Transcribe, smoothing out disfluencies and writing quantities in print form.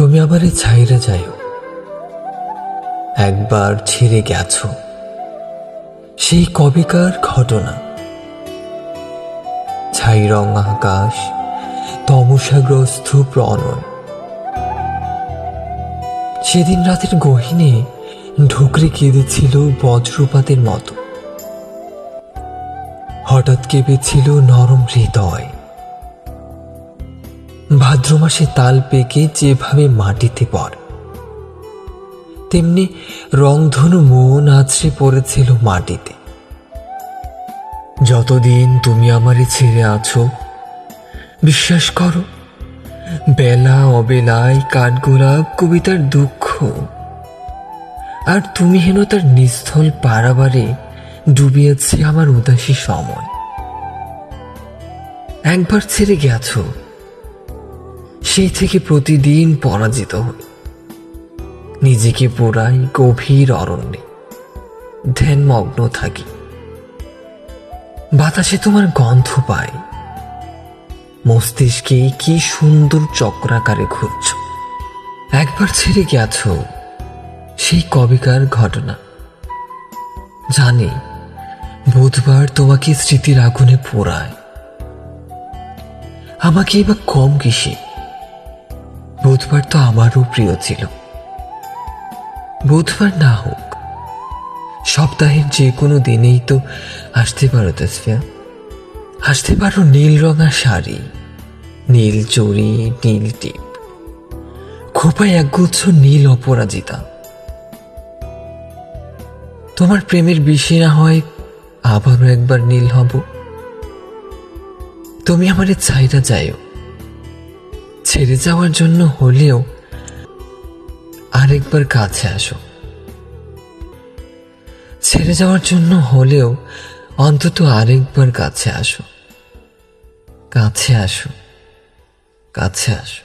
তুমি আমারে ছাইরা যাইও, একবার ছেড়ে গেছো সেই কবেকার ঘটনা। ছাই রং আকাশ, তমসাগ্রস্ত প্রণয়। সেদিন রাতের গহীনে ঢুকরে কেঁদেছিল বজ্রপাতের মতো। হঠাৎ কেঁপেছিল নরম হৃদয়। ভাদ্র মাসে তাল পেকে যেভাবে মাটিতে পড়ে, তেমনি রংধনু মন আছড়ে পড়েছিল মাটিতে। যতদিন তুমি আমারে ছেড়ে আছো, বিশ্বাস করো, বেলা অবেলায় কাঠগোলাপ কবিতার দুঃখ আর তুমিহীনতার নিস্থল পারাবারে ডুবিয়েছে আমার উদাসী সময়। একবার ছেড়ে গেছো, সেই থেকে প্রতিদিন পরাজিত হই। নিজেকে পোড়াই গভীর অরণ্যে, ধ্যানমগ্ন থাকি। বাতাসে তোমার গন্ধ পাই, মস্তিষ্কে কি সুন্দর চক্রাকারে ঘুরছ। একবার ছেড়ে গেছো সেই কবেকার ঘটনা। জানি বুধবার তোমাকে স্মৃতির আগুনে পোড়ায়, আমাকে এবার কম কিসে। বুধবার তো আমারও প্রিয় ছিল। বুধবার না হোক, সপ্তাহের যে কোনো দিনেই তো আসতে পারো তাসফিয়া। আসতে পারো নীল রঙা শাড়ি, নীল চড়ি, নীল টিপ, খোপায় একগুচ্ছ নীল অপরাজিতা। তোমার প্রেমের বিষে না হয় আবারও একবার নীল হব। তুমি আমারে ছাইরা যাইও, ছেড়ে যাওয়ার জন্য হলেও আরেকবার কাছে আসো। ছেড়ে যাওয়ার জন্য হলেও অন্তত আরেকবার কাছে আসো, কাছে আসো, কাছে আসো।